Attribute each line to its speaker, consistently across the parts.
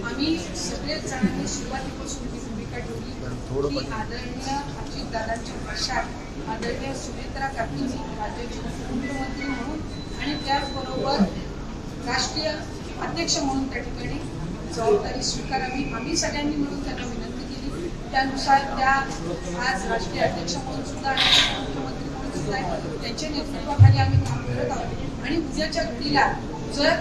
Speaker 1: आम्ही सगळेच जणांनी सुरुवातीपासून ही भूमिका ठेवली की आदरणीय अजितदादांच्या पक्षात आदरणीय सुनेत्रा काकींनी राज्याचे मुख्यमंत्री म्हणून आणि त्याचबरोबर राष्ट्रीय अध्यक्ष म्हणून त्या ठिकाणी जबाबदारी स्वीकारावी. आम्ही सगळ्यांनी मिळून त्यांना विनंती केली. त्यानुसार त्या आज राष्ट्रीय अध्यक्ष म्हणून सुद्धा आणि मुख्यमंत्री म्हणून सुद्धा त्यांच्या नेतृत्वाखाली आम्ही काम करत आहोत. आणि उद्याच्या घडीला जर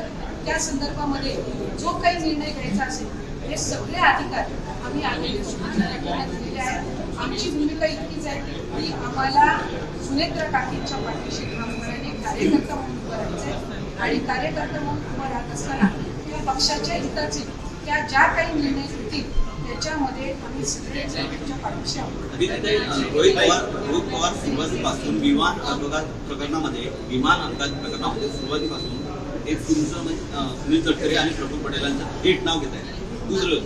Speaker 1: त्या संदर्भामध्ये जो काही निर्णय घ्यायचा असेल हे सगळे अधिकार आम्ही आलेले दिलेले आहेत. आमची भूमिका इतकीच आहे की आम्हाला सुनेत्रा काकींच्या पाठीशी ठामपणाने कार्यकर्ता म्हणून उभं राहायचं आहे आणि कार्यकर्ता म्हणून उभं राहत असताना त्या पक्षाच्या हिताचे त्या ज्या काही निर्णय घेतील त्याच्यामध्ये आम्ही सगळे त्यांच्या पाठीशी आहोत.
Speaker 2: रोहित पवार सुरुवातीपासून विमान अपघात प्रकरणामध्ये सुरुवातीपासून एक तुमचं सुनील तटकरे आणि प्रफुल्ल पटेलांचं थेट नाव घेत आहे. दुसरं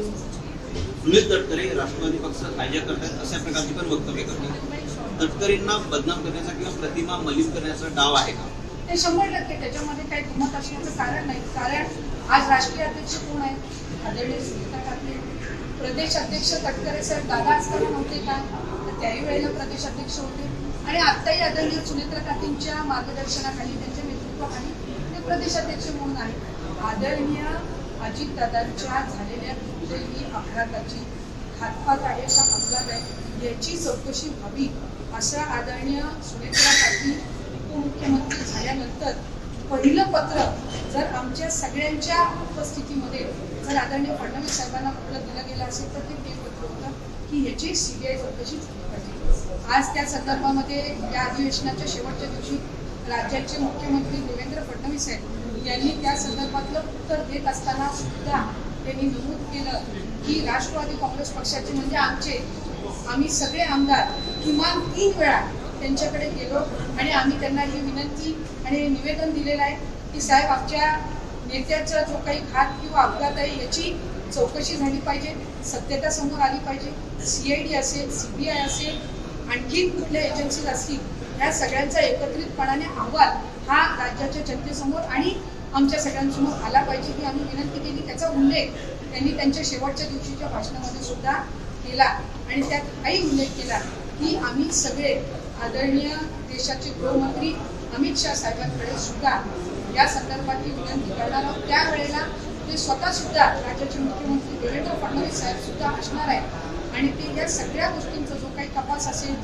Speaker 2: सुनील तटकरे राष्ट्रवादी पक्ष हायजॅक करतात अशा प्रकारची पण वक्तव्य करतात. तटकरेंना बदनाम करण्याचा किंवा प्रतिमा मलिन करण्याचा डाव आहे का?
Speaker 1: ते 100% त्याच्यामध्ये काही दुमत असण्याचं कारण नाही. कारण आज राष्ट्रीय अध्यक्ष कोण आहे? आदरणीय सुनीता काकी. प्रदेश अध्यक्ष तटकरे साहेब दादा असताना नव्हते का? त्याही वेळेला प्रदेश अध्यक्ष होते आणि आत्ताही आदरणीय सुनेत्रा काकींच्या मार्गदर्शनाखाली त्यांच्या नेतृत्वाखाली ते प्रदेश अध्यक्ष म्हणून आहे. आदरणीय अजितदादांच्या झालेल्या कुठल्याही अपघाताची घातपात आहे का अपघात आहे याची चौकशी व्हावी असं आदरणीय सुनेत्रा काकी उपमुख्यमंत्री झाल्यानंतर पहिलं पत्र जर आमच्या सगळ्यांच्या उपस्थितीमध्ये जर आदरणीय फडणवीस साहेबांना पत्र दिलं गेलं असेल तर ते पत्र होतं की याची सीबीआय चौकशी झाली पाहिजे. आज त्या संदर्भामध्ये या अधिवेशनाच्या शेवटच्या दिवशी राज्याचे मुख्यमंत्री देवेंद्र फडणवीस साहेब यांनी त्या संदर्भातलं उत्तर देत असताना सुद्धा त्यांनी नमूद केलं की राष्ट्रवादी काँग्रेस पक्षाचे म्हणजे आम्ही सगळे आमदार किमान 3 वेळा त्यांच्याकडे गेलो आणि आम्ही त्यांना ही विनंती आणि निवेदन दिलेलं आहे की साहेब आमच्या नेत्याचा जो काही घात किंवा अपघात आहे याची चौकशी झाली पाहिजे, सत्यता समोर आली पाहिजे. CID असेल, CBI असेल, आणखी कुठल्या एजन्सीज असतील या सगळ्यांचा एकत्रितपणाने अहवाल हा राज्याच्या जनतेसमोर आणि आमच्या सगळ्यांसमोर आला पाहिजे ही आम्ही विनंती केली. त्याचा उल्लेख त्यांनी त्यांच्या शेवटच्या दिवशीच्या भाषणामध्ये सुद्धा केला आणि त्यात काही उल्लेख केला की आम्ही सगळे आदरणीय देशाचे गृहमंत्री अमित शाह साहेबांकडे सुद्धा या संदर्भातली विनंती करणार आहोत. त्यावेळेला ते स्वतः सुद्धा राज्याचे मुख्यमंत्री देवेंद्र फडणवीस साहेब सुद्धा असणार आहेत आणि ते या सगळ्या गोष्टींचा जो काही तपास असेल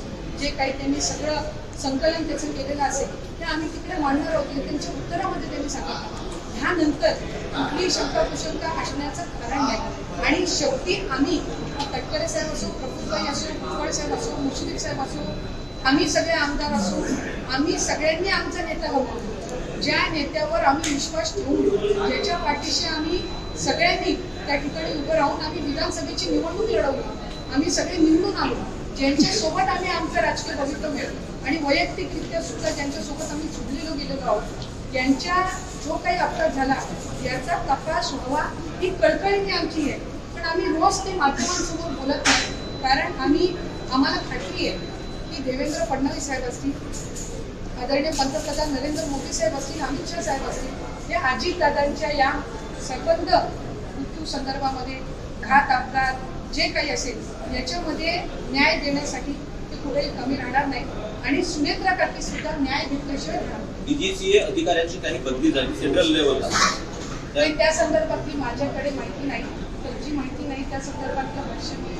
Speaker 1: जे काही त्यांनी सगळं संकलन त्याचं केलेलं असेल ते आम्ही तिकडे मांडणार आहोत. त्यांच्या उत्तरामध्ये त्यांनी सांगितलं. ह्यानंतर कुठलीही शंका कुशंका असण्याचं कारण नाही आणि शेवटी आम्ही तटकरे साहेब असो, प्रफुल्लभाई असो, भुजबळ साहेब असो, मुश्रीफ साहेब असो, आम्ही सगळे आमदार असो, आम्ही सगळ्यांनी आमचा नेता बनवतो. ज्या नेत्यावर आम्ही विश्वास ठेवून ज्याच्या पाठीशी आम्ही सगळ्यांनी त्या ठिकाणी उभं राहून आम्ही विधानसभेची निवडणूक लढवली, आम्ही सगळे निवडून आलो, ज्यांच्यासोबत आम्ही आमचं राजकीय भवितव्य आणि वैयक्तिकरित्या सुद्धा ज्यांच्यासोबत आम्ही जुळलेलो गेलेलो आहोत, त्यांच्या जो काही अपघात झाला याचा तपास व्हावा ही कळकळीने आमची आहे. पण आम्ही रोज ते माध्यमांसमोर बोलत नाही कारण आम्हाला खात्री आहे की देवेंद्र फडणवीस साहेब असतील, आदरणीय पंतप्रधान नरेंद्र मोदी साहेब असतील, अमित शाह साहेब असतील, हे अजितदादांच्या या संबंध मृत्यू संदर्भामध्ये घात अपघात जे काही असेल याच्यामध्ये न्याय देण्यासाठी ते कुठेही कमी राहणार नाही आणि सुनेत्रा काकी सुद्धा न्याय घेतल्याशिवाय राहणार.
Speaker 2: DGCA अधिकाऱ्यांची काही बदली झाली सेंट्रल लेवलला,
Speaker 1: त्या संदर्भातली माझ्याकडे माहिती नाही. जी माहिती नाही त्या संदर्भातलं भाष्य मी